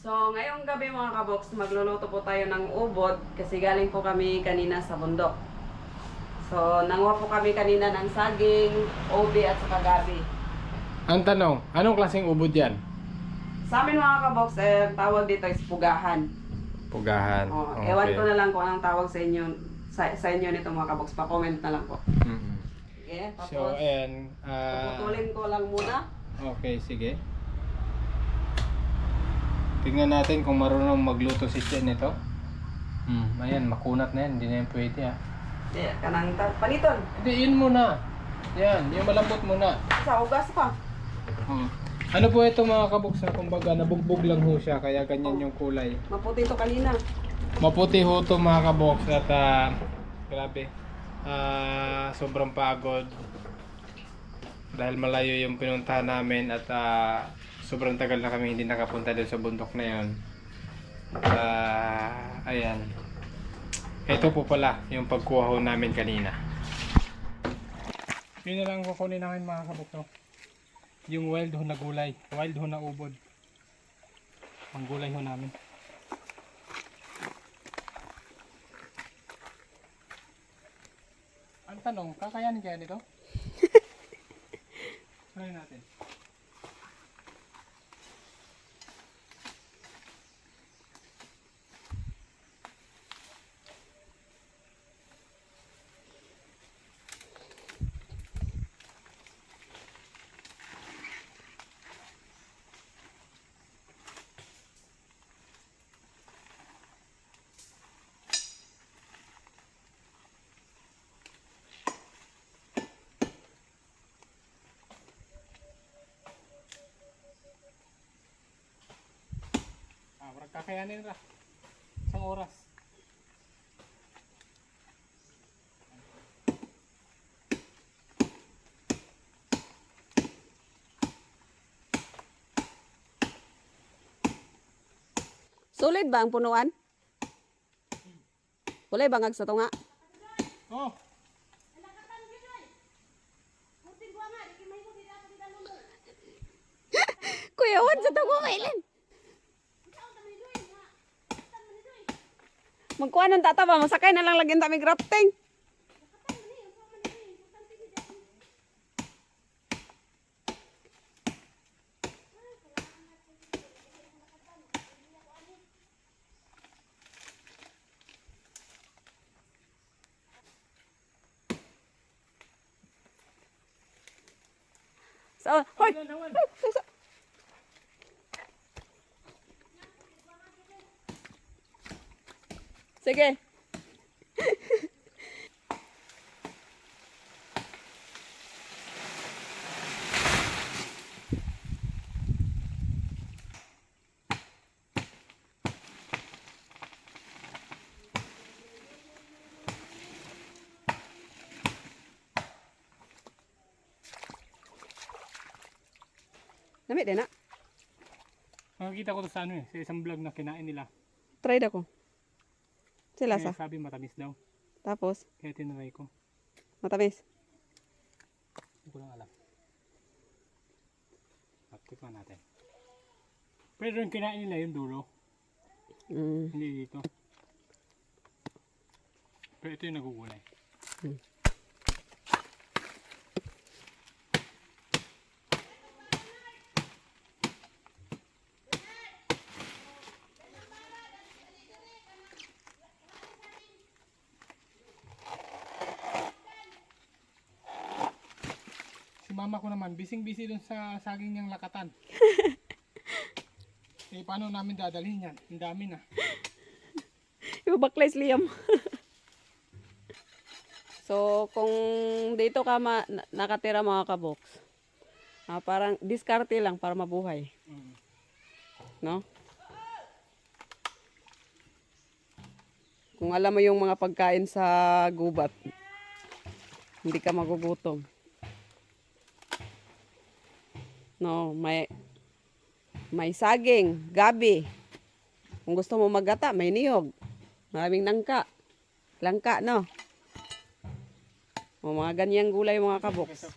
So, ngayong gabi mga kabox, magluluto po tayo ng ubod kasi galing po kami kanina sa bundok. So, nanguha po kami kanina ng saging, obi at saka gabi. Ang tanong, anong klaseng ubod yan? Sa amin mga kabox, tawag dito is pugahan. Pugahan. Ewan ko na lang kung anong tawag sa inyo, sa inyo nito mga kabox. Pa-comment na lang po. Mm-hmm. Okay, tapos So, ayan. puputulin ko lang muna. Okay, sige. Tingnan natin kung marunong magluto si Chen nito. Ayan, makunat na yan. Hindi na yan pwede ha. Kanang paniton. Hindi, yun muna. Yan, yung malambot muna. Sa ugas pa. Ano po ito mga kabuks na kumbaga nabugbog lang ho siya kaya ganyan yung kulay. Maputi ito kanina. Maputi ho ito mga kabuks at grabe. Sobrang pagod. Dahil malayo yung pinuntahan namin at sobrang tagal na kami hindi nakapunta doon sa bundok na yun. Ayan. Ito po pala yung pagkuha ho namin kanina. Yun na lang kukunin namin mga kabuks. No? Yung wild ho na gulay. Wild ho na ubod. Ang gulay ho namin. Ang tanong, kakayanin kaya nito? Try natin. Parang kakayanin ra. Isang oras. Sulit ba ang punuan? Kulay bangag sa tunga. Oh! Kuya, wan sa tunga kailan? Magkuha ng tataba, masakay na lang lagyan tami grafting. So, hoy! Sige. Namit din na. Nakikita ko to sa ano sa isang vlog na kinain nila. Try da ko. Sila sa. Sabi matamis daw. Tapos, Kaya tinry ko. matamis. Hindi ko lang alam. Tikman natin. Pero yung kinain nila yung dulo. Hindi dito. Pero ito yung nagugulay. Si mama ko naman, bising-busy dun sa saging niyang lakatan. Paano namin dadalhin yan? Ang dami na. Ibabaklays Liam. So, kung dito ka nakatira mga kabox, parang diskarte lang para mabuhay. No? Kung alam mo yung mga pagkain sa gubat, hindi ka magugutom. No, may saging, gabi. Kung gusto mo maggata, may niyog. Maraming langka, no? O, mga ganyang gulay mga kaboks.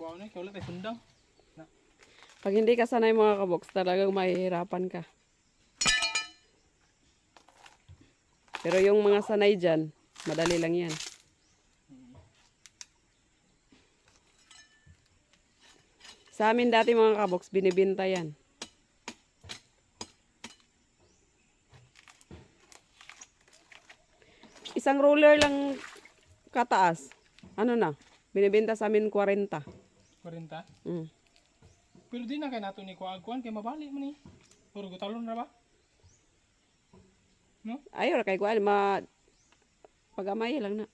Pag hindi ka sanay mga kaboks, talagang mahihirapan ka. Pero yung mga sanay dyan, madali lang yan. Sa amin dati mga kaboks, binibinta yan. Isang roller lang kataas. Ano na? Binibenta sa amin 40. 40. Mm. Pero di na kay nato ni kuan kay mabali man ni. Puro gutalon ra ba? No? Ayaw kay kuan pagamay lang na.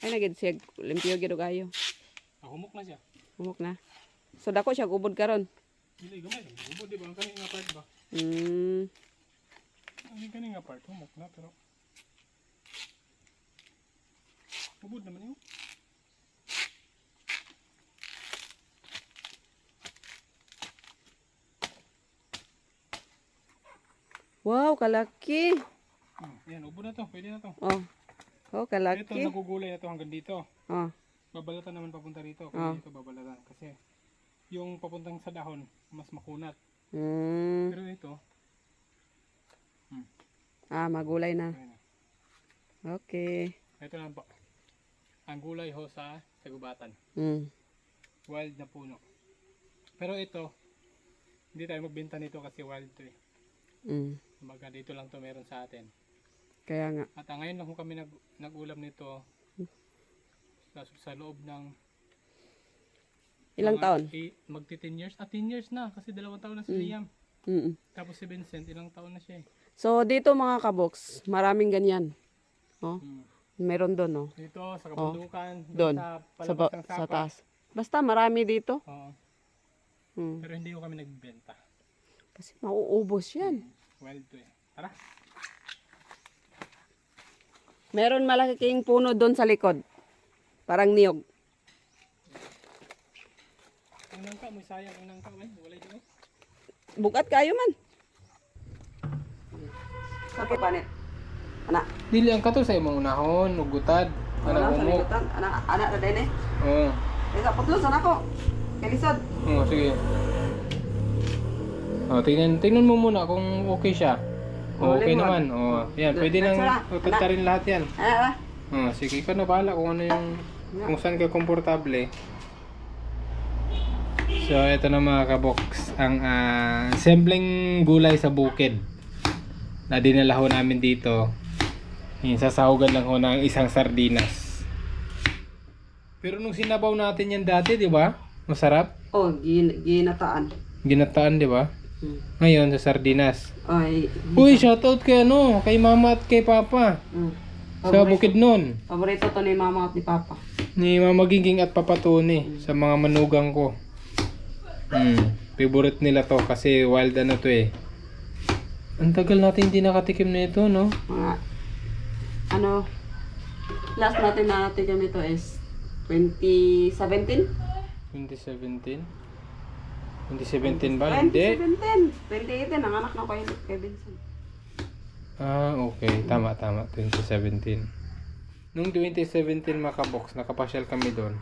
Ay nagid siya limpyo gid og ayo. Humok na siya. Humok na. So dako siya ubod karon. Dili gamay. Ubod di ba ang kani nga part ba? Ang kani nga part humok na pero ubod naman yun. Wow, kalaki. Yan, ubod na to. Pwede na to. Oh. Oh, Ito, kalaki. nagugulay na to hanggang dito. Oh. Babalatan naman papunta rito. Kaya dito babalatan. Kasi yung papuntang sa dahon, mas makunat. Pero ito, Magulay na. ayun na. Okay. Ito lang po. Ang gulay ho sa sagubatan. Wild na puno. Pero ito, hindi tayo magbenta nito kasi wild to eh. Kumbaga dito lang to meron sa atin. Kaya nga. At ngayon lang ho kami nag-ulam nito sa loob ng Ilang mga taon? Magti 10 years. 10 years na kasi 2 taon na si Liam. Tapos si Vincent, ilang taon na siya eh. So dito mga kaboks, maraming ganyan. Oh. Meron doon, no? Dito sa kabundukan, Doon. sa Sa, palabas ng sa sapa. taas. Basta marami dito. Oo. Hmm. Pero hindi ko kami nagbenta. Kasi mauubos yan. Wild to eh. Tara. Meron malaking puno doon sa likod. Parang niyog. Ang nangka, may sayang ang nangka. Walay dito. Bukat kayo man. Okay, panit. Anak. Dili ang kato sa imong unahon, ugutad. Wala sa Anak umok. likutan. Anak na din eh. Oo. Ika, putlos, anak ko. Kalisod. Oo, sige. Tingnan mo muna kung okay siya. Okay limon. naman. Yan, pwede nang Sara. tatarin lahat yan. Anak. Sige, ikaw na bahala kung ano yung kung saan ka komportable. So, ito na mga kaboks, ang simpleng gulay sa bukid na dinala ho namin dito. Sasahugan lang ho ng isang sardinas. Pero nung sinabaw natin yan dati, di ba? Masarap. Oh, ginataan. Ginataan, di ba? Ngayon, sa sardinas. Ay. Uy, shoutout kay kay mama at kay papa. Sa Bukidnon. Paborito to ni mama at ni papa. Ni Mama Gingging at Papa Tony sa mga manugang ko. Favorite nila to kasi wild ano to eh. Ang tagal natin hindi nakatikim na ito, no? Mga, last natin na natikim ito is 2017? 2017? 2017 ba? Hindi. 2018, ang anak na kay Vincent. Okay. Tama. 2017. Nung 2017 mga kaboks, nakapasyal kami doon.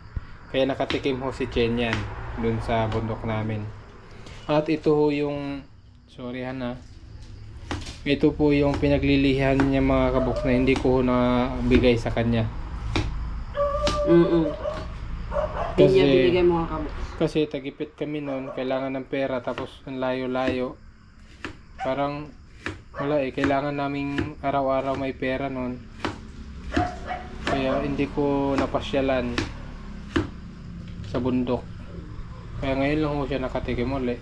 Kaya nakatikim ho si Chen yan doon sa bundok namin. At ito ho yung, sorry Hana, ito po yung pinaglilihan niya mga kaboks na hindi ko ho nabigay sa kanya. Hindi niya binigay mga kaboks. Kasi tagipit kami noon, kailangan ng pera tapos ang layo-layo. Parang wala eh, kailangan naming araw-araw may pera noon. Kaya hindi ko napasyalan sa bundok. Kaya ngayon lang ho siya nakatikim ulit.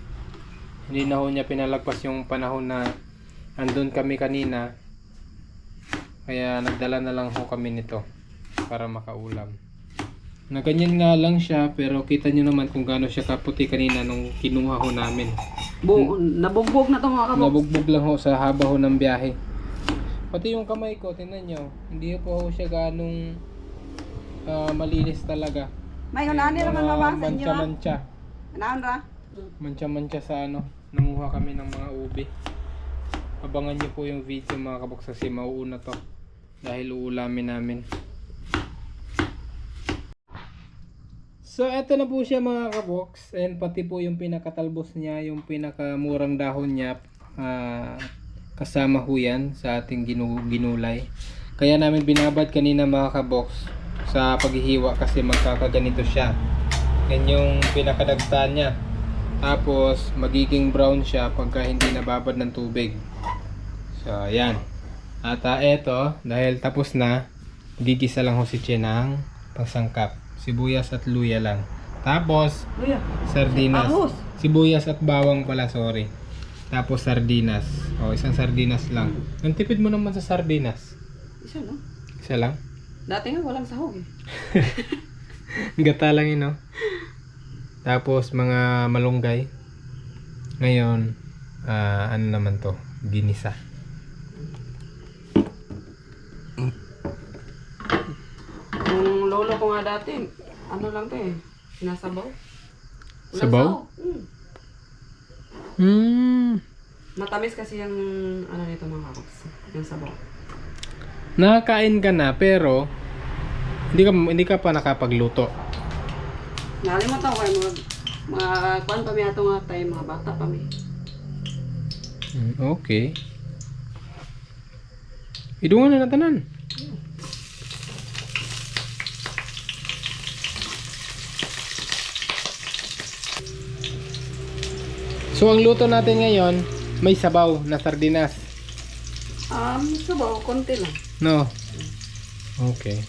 Hindi na ho niya pinalagpas yung panahon na andun kami kanina. Kaya nagdala na lang ho kami nito para makaulam. Na ganyan nga lang siya, pero kita nyo naman kung gaano siya kaputi kanina nung kinuha ho namin. Nabugbog na to mga kaboks. Nabugbog lang ho sa haba ho ng biyahe. Pati yung kamay ko, tingnan nyo, hindi po ho siya ganong malinis talaga. May unani naman mabasa niyo. Mancha-mancha. Anaan ra? Mancha-mancha sa nanguha kami ng mga ube. Abangan nyo po yung video mga kaboks kasi mauuna to. Dahil uulamin namin. So, eto na po siya mga kaboks. And pati po yung pinakatalbos niya, yung pinakamurang dahon niya, kasama ho yan sa ating ginulay. Kaya namin binabad kanina mga kabox sa paghihiwa kasi magkakaganito siya. Yan yung pinakadagta niya. Tapos magiging brown siya pagka hindi nababad ng tubig. So ayan. At eto, dahil tapos na, gigisa lang ho si Che ng pangsangkap. Sibuyas at luya lang. Tapos Luya. sardinas. Ahos. Sibuyas at bawang pala, sorry. Tapos sardinas. O, isang sardinas lang. Ang tipid mo naman sa sardinas. Isa no? Isa lang? Dati nga walang sahog eh. Gata lang yun, no? Tapos mga malunggay. Ngayon, ano naman to? Ginisa. Yung lolo ko nga dati, ano lang to eh. Sinasabaw. Walang Sabaw? sahog. Matamis kasi yung ano nito mga kabox. Yung sabaw. Nakakain ka na pero hindi ka pa nakapagluto. Nalimutan ko kayo mga kuwan pa miya nga tayo, mga bata pa mi. Okay. Idungan na natanan. So ang luto natin ngayon, may sabaw na sardinas. Sabaw, konti lang. No. Okay.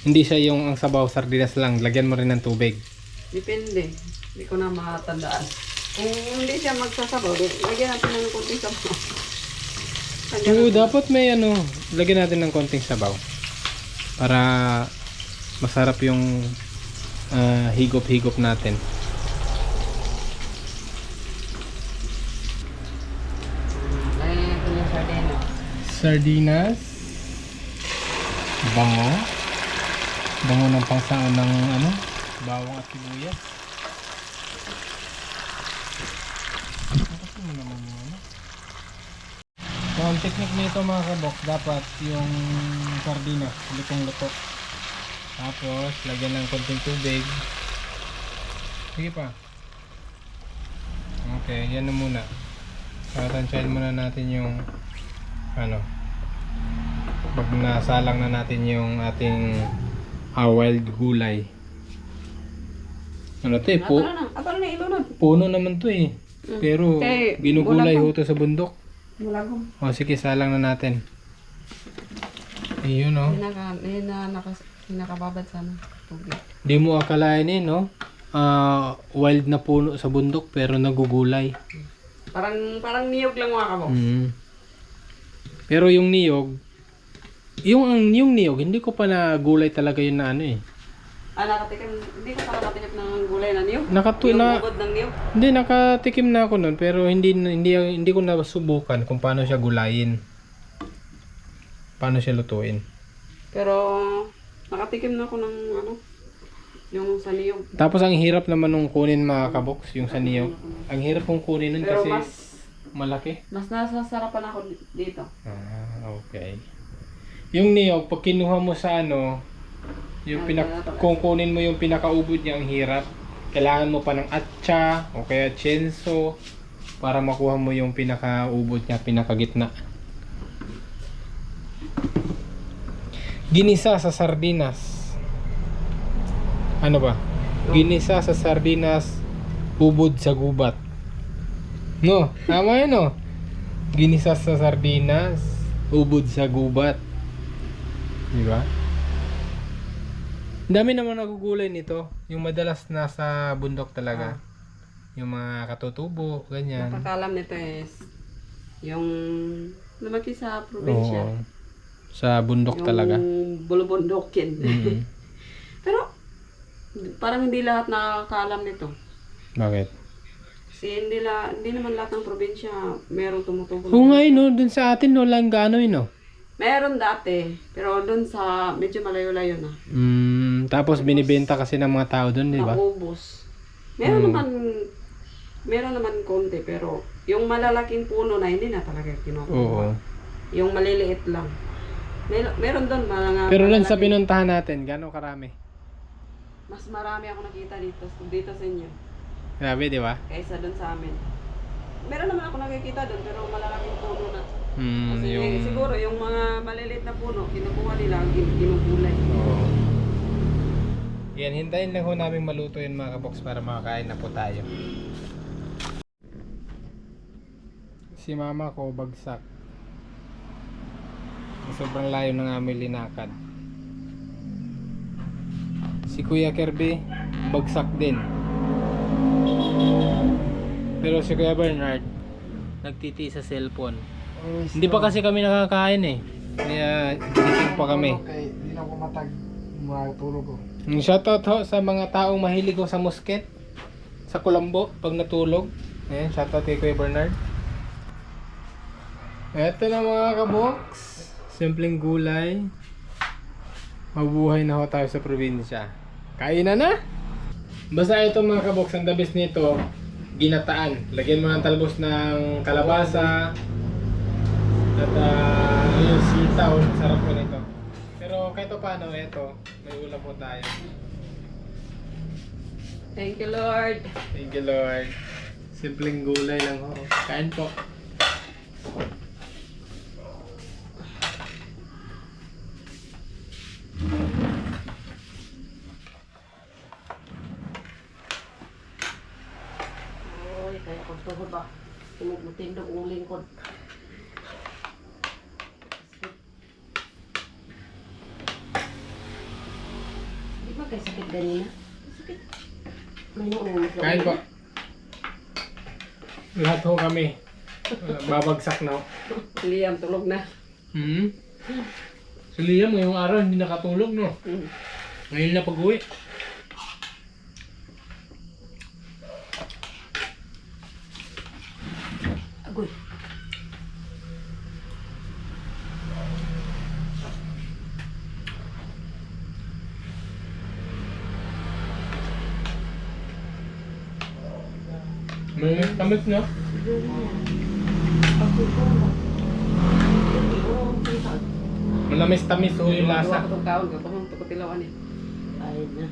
Hindi siya yung ang sabaw sardinas lang, lagyan mo rin ng tubig. Depende. Hindi ko na matandaan. Kung hindi siya magsasabaw, lagyan natin ng konting sabaw. Oo, dapat may lagyan natin ng konting sabaw. Para masarap yung higop-higop natin. Lagyan natin yung sardinas. Sardinas. Bango. Bango ng pangsaon ng bawang at sibuyas. Tapos mo naman yung So, ang technique nito mga kabok, dapat yung sardinas, lutong-luto. Tapos, lagyan ng konting tubig. Sige pa. Okay, yan na muna. Tatansyahin muna natin yung pag nasalang na natin yung ating wild gulay. Ano to eh, Ato na ilunod. puno naman to eh. Pero Okay, ginugulay bulak ho to sa bundok. Malagom. O sige, salang na natin. Ayun oh. Hinakababad sana. Tubig. Di mo akalain eh, no? Wild na puno sa bundok pero nagugulay. Parang niyog lang mga kabox. Pero yung niyog, yung niyog, hindi ko pa na gulay talaga yun na eh. Nakatikim, hindi ko pa nakatikim ng gulay na niyog. Yung bukod ng niyog. Hindi, nakatikim na ako nun pero hindi ko nasubukan kung paano siya gulayin. Paano siya lutuin. Pero nakatikim na ako ng yung sa niyog. Tapos ang hirap naman nung kunin mga kabox, yung sa niyog. Ang hirap kong kunin nun Pero kasi malaki. mas nasasarapan ako dito. Okay. Yung niyog, pag kinuha mo sa yung kung kunin mo yung pinakaubod niya, ang hirap. Kailangan mo pa ng atsa o kaya chenso para makuha mo yung pinakaubod niya, pinakagitna. Ginisa sa sardinas. Ano ba? Ginisa sa sardinas, ubod sa gubat. No, tama yun no? Ginisa sa sardinas, ubod sa gubat. Diba? Dami naman nagugulay nito. Yung madalas nasa bundok talaga. Yung mga katutubo, ganyan. Napakalam nito is yung lumaki sa probinsya. Oo. Sa bundok talaga. Yung bulubundokin. Pero parang hindi lahat nakakaalam nito. Bakit? Kasi hindi naman lahat ng probinsya merong tumutubo. Oo nga no, dun sa atin no, lang gaano no. Meron dati, pero doon sa medyo malayo-layo na. Tapos binibenta kasi ng mga tao dun, di ba? Naubos. Meron naman konti, pero yung malalaking puno na hindi na talaga kinukuha. Oo. Yung maliliit lang. Meron doon mga Pero dun sa malalaki. pinuntahan natin, gaano karami? Mas marami ako nakita dito sa inyo Grabe, di ba? kaysa doon sa amin. Meron naman ako nakikita doon pero malalaking puno na. Kasi yung... siguro yung mga maliliit na puno, kinukuha nila, ginugulay. Oo. Yan, hintayin lang ho namin maluto yun mga kabox para makakain na po tayo. Si mama ko bagsak. Sobrang layo ng aming linakad. Si Kuya Kirby bagsak din. Pero si Kuya Bernard nagtiti sa cellphone. Hindi pa kasi kami nakakain eh. Kaya gising pa kami. Hindi na ako matulog ko. Shoutout ho sa mga taong mahilig ko sa musket. Sa kulambo pag natulog. Ayan, shoutout kay Kuya Bernard. Eto na mga kabox. Simpleng gulay. Mabuhay na ho tayo sa probinsya. Kainan na! Basta ito mga kabox, ang the best nito, ginataan. Lagyan mo ng talbos ng kalabasa. At yung sitaw, sarap po nito. Pero kahit paano, ito, may ulam po tayo. Thank you, Lord. Thank you, Lord. Simpleng gulay lang ho. Kain po. Oy, kaya kung tuhod ba? Tinutindog ang lingkod. Di ba kayo sakit ganina? Sakit. May naunod. Kain po. Lahat ho kami. Babagsak na ho. Liam, tulog na. Si Liam ngayong araw hindi nakatulog no. Ngayon na pag-uwi. Agoy. May tamit na. Malamis-tamis ho yung lasa. Dua ko itong kaon, kapag itong tilawan eh. Ayun na.